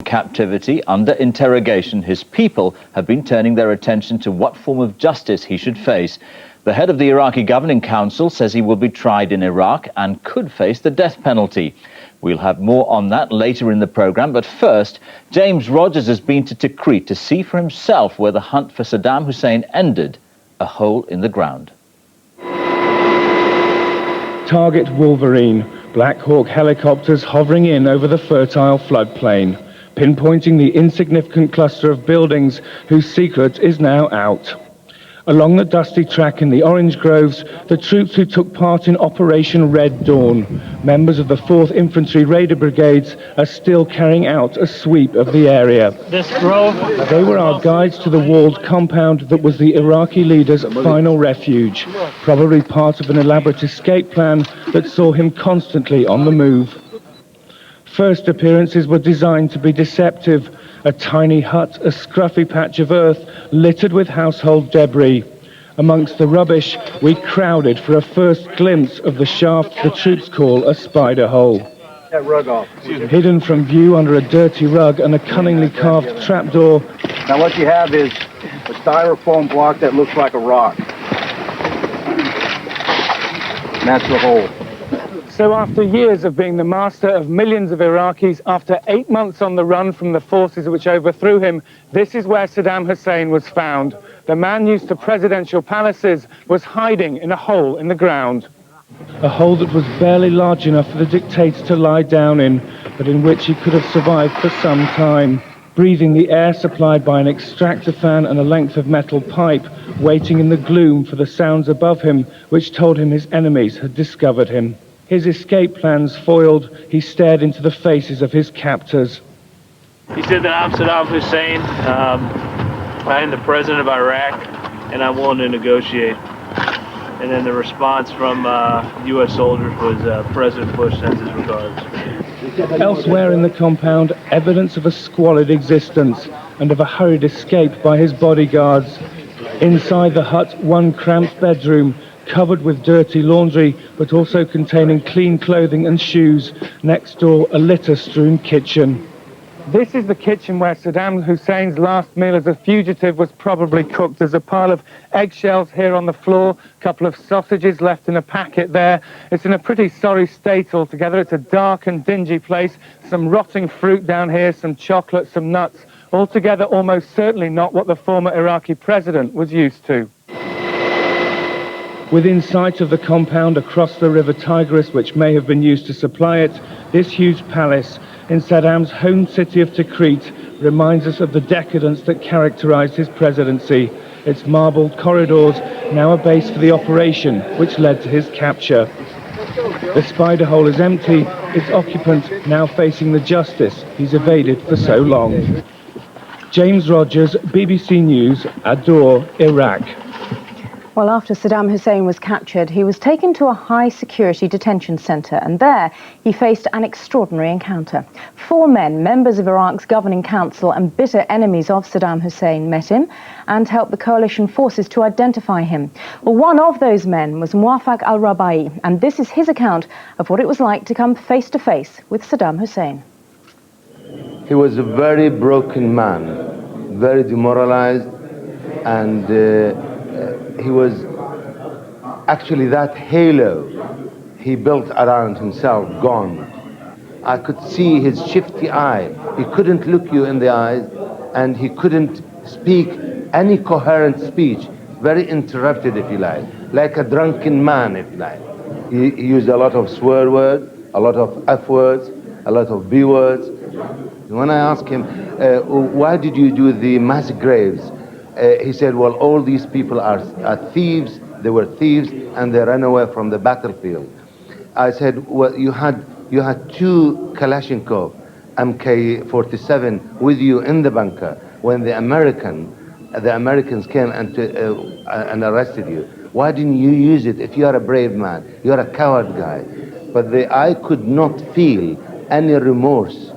captivity, under interrogation, his people have been turning their attention to what form of justice he should face. The head of the Iraqi Governing Council says he will be tried in Iraq and could face the death penalty. We'll have more on that later in the programme, but first, James Rogers has been to Tikrit to see for himself where the hunt for Saddam Hussein ended, a hole in the ground. Target Wolverine, Black Hawk helicopters hovering in over the fertile floodplain, pinpointing the insignificant cluster of buildings whose secret is now out. Along the dusty track in the orange groves, the troops who took part in Operation Red Dawn, members of the 4th Infantry Raider Brigades, are still carrying out a sweep of the area. This grove. They were our guides to the walled compound that was the Iraqi leader's final refuge, probably part of an elaborate escape plan that saw him constantly on the move. First appearances were designed to be deceptive. A tiny hut, a scruffy patch of earth littered with household debris. Amongst the rubbish, we crowded for a first glimpse of the shaft the troops call a spider hole. That rug off. Hidden from view under a dirty rug and a cunningly carved trapdoor. Now what you have is a styrofoam block that looks like a rock. And that's the hole. So after years of being the master of millions of Iraqis, after 8 months on the run from the forces which overthrew him, this is where Saddam Hussein was found. The man used to presidential palaces was hiding in a hole in the ground. A hole that was barely large enough for the dictator to lie down in, but in which he could have survived for some time, breathing the air supplied by an extractor fan and a length of metal pipe, waiting in the gloom for the sounds above him which told him his enemies had discovered him. His escape plans foiled, he stared into the faces of his captors. He said that I'm Saddam Hussein, I am the president of Iraq, and I'm willing to negotiate. And then the response from U.S. soldiers was President Bush sends his regards. Elsewhere in the compound, evidence of a squalid existence and of a hurried escape by his bodyguards. Inside the hut, one cramped bedroom, covered with dirty laundry, but also containing clean clothing and shoes. Next door, a litter-strewn kitchen. This is the kitchen where Saddam Hussein's last meal as a fugitive was probably cooked. There's a pile of eggshells here on the floor, a couple of sausages left in a packet there. It's in a pretty sorry state altogether. It's a dark and dingy place. Some rotting fruit down here, some chocolate, some nuts. Altogether, almost certainly not what the former Iraqi president was used to. Within sight of the compound across the river Tigris, which may have been used to supply it, this huge palace in Saddam's home city of Tikrit reminds us of the decadence that characterized his presidency. Its marbled corridors, now a base for the operation which led to his capture. The spider hole is empty, its occupant now facing the justice he's evaded for so long. James Rogers, BBC News, Adour, Iraq. Well, after Saddam Hussein was captured, he was taken to a high-security detention centre, and there he faced an extraordinary encounter. 4 men, members of Iraq's Governing Council and bitter enemies of Saddam Hussein, met him and helped the coalition forces to identify him. Well, one of those men was Muwafaq al-Rabai, and this is his account of what it was like to come face-to-face with Saddam Hussein. He was a very broken man, very demoralized, and he was actually that halo he built around himself gone. I could see his shifty eye. He couldn't look you in the eyes, and he couldn't speak any coherent speech. Very interrupted, if you like a drunken man, if you like. He used a lot of swear words, a lot of F words, a lot of B words. When I asked him, why did you do the mass graves? He said, well, all these people are thieves. They were thieves, and they ran away from the battlefield. I said, well, you had 2 Kalashnikov MK-47 with you in the bunker when the Americans came and arrested you. Why didn't you use it? If you are a brave man, you are a coward guy. But I could not feel any remorse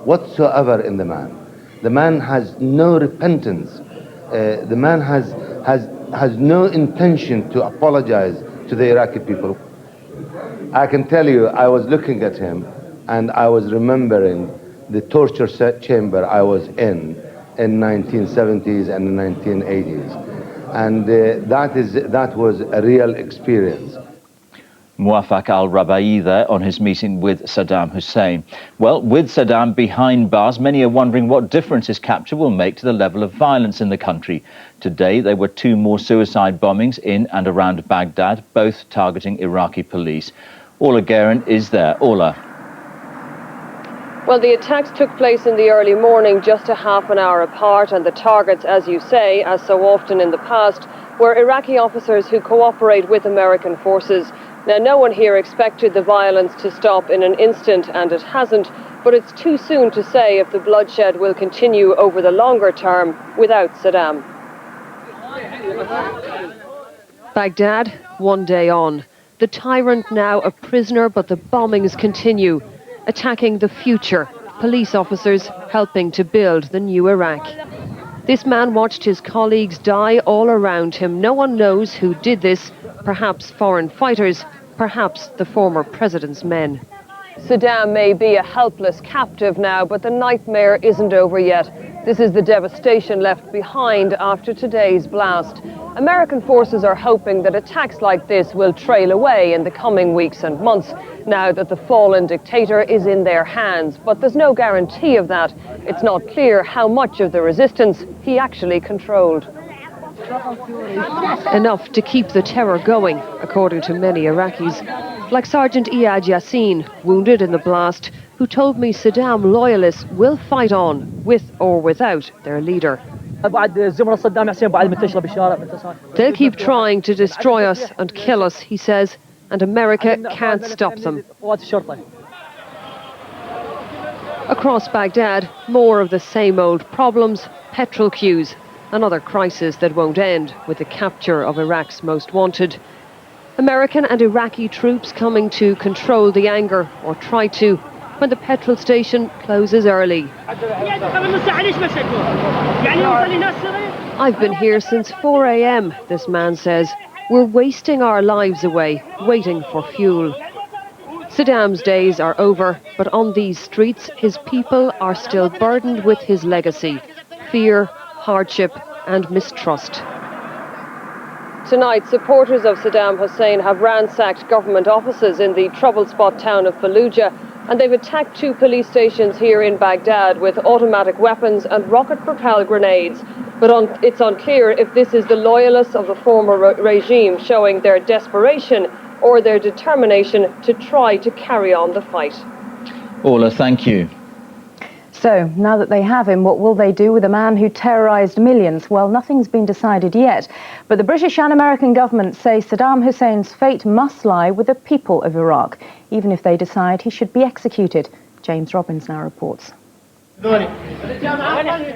whatsoever in the man. The man has no repentance. The man has no intention to apologize to the Iraqi people. I can tell you, I was looking at him and I was remembering the torture chamber I was in 1970s and 1980s. And that was a real experience. Muwafaq al-Rabai there on his meeting with Saddam Hussein. Well, with Saddam behind bars, many are wondering what difference his capture will make to the level of violence in the country. Today, there were 2 more suicide bombings in and around Baghdad, both targeting Iraqi police. Ola Guerin is there. Ola. Well, the attacks took place in the early morning, just a half an hour apart, and the targets, as you say, as so often in the past, were Iraqi officers who cooperate with American forces. Now, no one here expected the violence to stop in an instant, and it hasn't, but it's too soon to say if the bloodshed will continue over the longer term without Saddam. Baghdad, 1 day on. The tyrant now a prisoner, but the bombings continue, attacking the future, police officers helping to build the new Iraq. This man watched his colleagues die all around him. No one knows who did this, perhaps foreign fighters, perhaps the former president's men. Saddam may be a helpless captive now, but the nightmare isn't over yet. This is the devastation left behind after today's blast. American forces are hoping that attacks like this will trail away in the coming weeks and months, now that the fallen dictator is in their hands. But there's no guarantee of that. It's not clear how much of the resistance he actually controlled. Enough to keep the terror going, according to many Iraqis, like Sergeant Iyad Yassin, wounded in the blast, who told me Saddam loyalists will fight on, with or without their leader. They'll keep trying to destroy us and kill us, he says, and America can't stop them. Across Baghdad, more of the same old problems, petrol queues, another crisis that won't end with the capture of Iraq's most wanted. American and Iraqi troops coming to control the anger, or try to, when the petrol station closes early. I've been here since 4 a.m, this man says. We're wasting our lives away, waiting for fuel. Saddam's days are over, but on these streets, his people are still burdened with his legacy: fear, hardship and mistrust. Tonight, supporters of Saddam Hussein have ransacked government offices in the troubled spot town of Fallujah, and they've attacked 2 police stations here in Baghdad with automatic weapons and rocket-propelled grenades. But it's unclear if this is the loyalists of the former regime showing their desperation or their determination to try to carry on the fight. Ola, thank you. So, now that they have him, what will they do with a man who terrorised millions? Well, nothing's been decided yet. But the British and American governments say Saddam Hussein's fate must lie with the people of Iraq, even if they decide he should be executed. James Robbins now reports.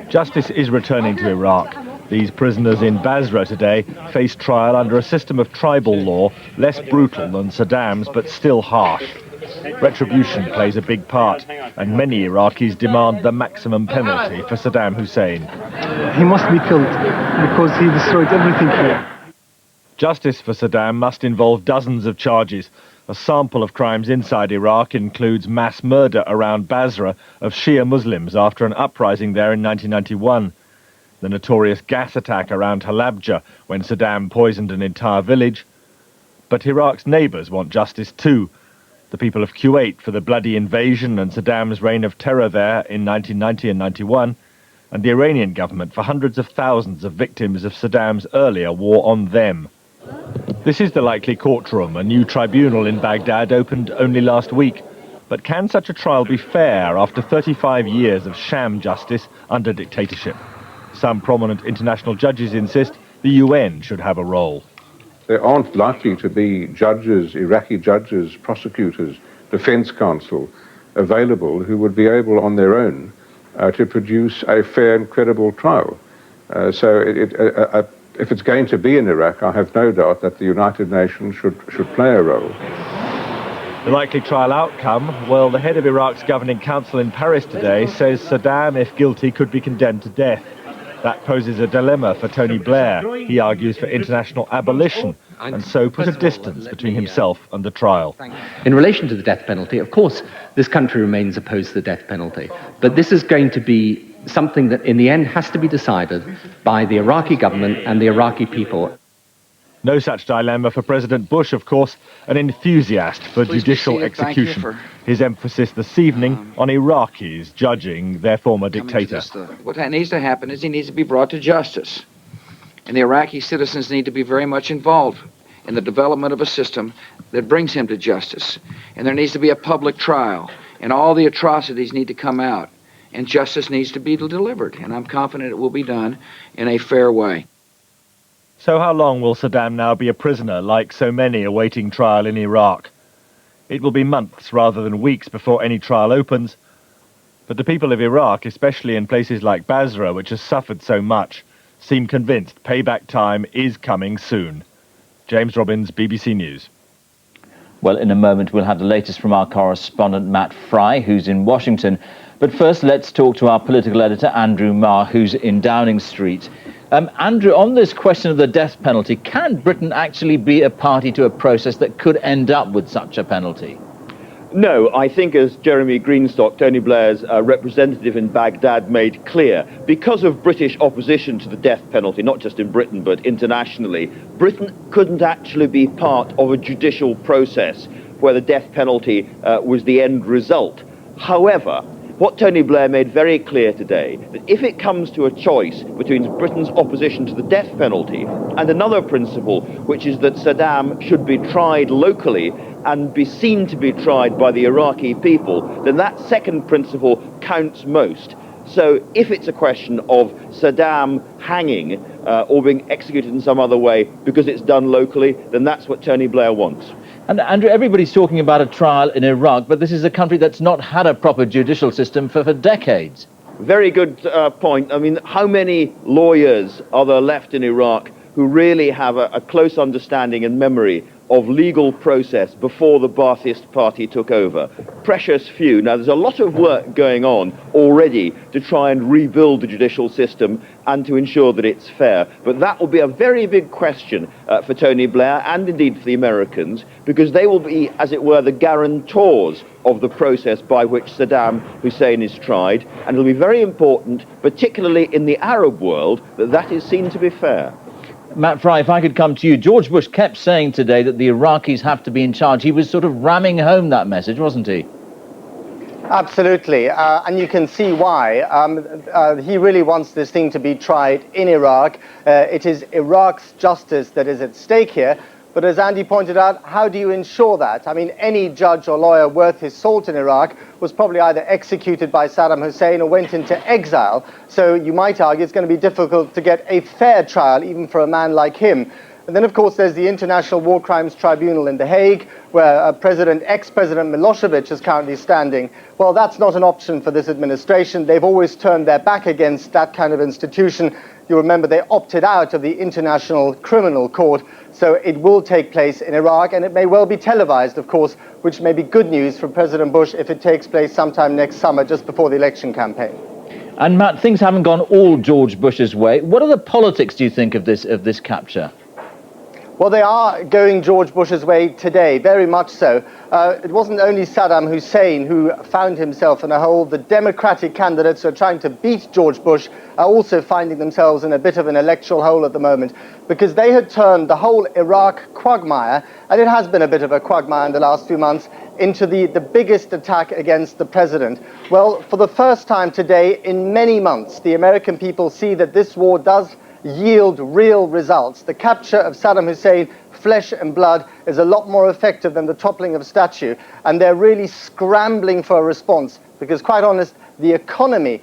Justice is returning to Iraq. These prisoners in Basra today face trial under a system of tribal law, less brutal than Saddam's, but still harsh. Retribution plays a big part, and many Iraqis demand the maximum penalty for Saddam Hussein. He must be killed because he destroyed everything here. Justice for Saddam must involve dozens of charges. A sample of crimes inside Iraq includes mass murder around Basra of Shia Muslims after an uprising there in 1991. The notorious gas attack around Halabja when Saddam poisoned an entire village. But Iraq's neighbours want justice too. The people of Kuwait for the bloody invasion and Saddam's reign of terror there in 1990 and 91, and the Iranian government for hundreds of thousands of victims of Saddam's earlier war on them. This is the likely courtroom. A new tribunal in Baghdad opened only last week. But can such a trial be fair after 35 years of sham justice under dictatorship? Some prominent international judges insist the UN should have a role. There aren't likely to be judges, Iraqi judges, prosecutors, defense counsel available who would be able on their own to produce a fair and credible trial. If it's going to be in Iraq, I have no doubt that the United Nations should play a role. The likely trial outcome? Well, the head of Iraq's governing council in Paris today says Saddam, if guilty, could be condemned to death. That poses a dilemma for Tony Blair. He argues for international abolition and so put a distance between himself and the trial. In relation to the death penalty, of course, this country remains opposed to the death penalty. But this is going to be something that in the end has to be decided by the Iraqi government and the Iraqi people. No such dilemma for President Bush, of course, an enthusiast for judicial execution. His emphasis this evening on Iraqis judging their former dictator. What needs to happen is he needs to be brought to justice. And the Iraqi citizens need to be very much involved in the development of a system that brings him to justice. And there needs to be a public trial. And all the atrocities need to come out. And justice needs to be delivered. And I'm confident it will be done in a fair way. So how long will Saddam now be a prisoner, like so many awaiting trial in Iraq? It will be months rather than weeks before any trial opens. But the people of Iraq, especially in places like Basra, which has suffered so much, seem convinced payback time is coming soon. James Robbins, BBC News. Well, in a moment we'll have the latest from our correspondent Matt Fry, who's in Washington. But first, let's talk to our political editor, Andrew Marr, who's in Downing Street. Andrew, on this question of the death penalty, can Britain actually be a party to a process that could end up with such a penalty? No, I think, as Jeremy Greenstock, Tony Blair's representative in Baghdad, made clear, because of British opposition to the death penalty, not just in Britain but internationally, Britain couldn't actually be part of a judicial process where the death penalty was the end result. However, what Tony Blair made very clear today, that if it comes to a choice between Britain's opposition to the death penalty and another principle, which is that Saddam should be tried locally and be seen to be tried by the Iraqi people, then that second principle counts most. So if it's a question of Saddam hanging or being executed in some other way because it's done locally, then that's what Tony Blair wants. And Andrew, everybody's talking about a trial in Iraq, but this is a country that's not had a proper judicial system for decades. Very good point. I mean, how many lawyers are there left in Iraq who really have a close understanding and memory of legal process before the Ba'athist Party took over? Precious few. Now, there's a lot of work going on already to try and rebuild the judicial system and to ensure that it's fair. But that will be a very big question for Tony Blair and indeed for the Americans, because they will be, as it were, the guarantors of the process by which Saddam Hussein is tried. And it'll be very important, particularly in the Arab world, that that is seen to be fair. Matt Fry, if I could come to you. George Bush kept saying today that the Iraqis have to be in charge. He was sort of ramming home that message, wasn't he? Absolutely, and you can see why. He really wants this thing to be tried in Iraq. It is Iraq's justice that is at stake here. But as Andy pointed out, how do you ensure that? I mean, any judge or lawyer worth his salt in Iraq was probably either executed by Saddam Hussein or went into exile. So you might argue it's going to be difficult to get a fair trial, even for a man like him. And then, of course, there's the International War Crimes Tribunal in The Hague, where ex-President Milosevic is currently standing. Well, that's not an option for this administration. They've always turned their back against that kind of institution. You remember they opted out of the International Criminal Court. So it will take place in Iraq, and it may well be televised, of course, which may be good news for President Bush if it takes place sometime next summer, just before the election campaign. And Matt, things haven't gone all George Bush's way. What are the politics, do you think, of this capture? Well, they are going George Bush's way today, very much so. It wasn't only Saddam Hussein who found himself in a hole. The Democratic candidates who are trying to beat George Bush are also finding themselves in a bit of an electoral hole at the moment, because they had turned the whole Iraq quagmire, and it has been a bit of a quagmire in the last few months, into the biggest attack against the president. Well, for the first time today in many months, the American people see that this war does yield real results. The capture of Saddam Hussein, flesh and blood, is a lot more effective than the toppling of a statue, and they're really scrambling for a response because, quite honest, the economy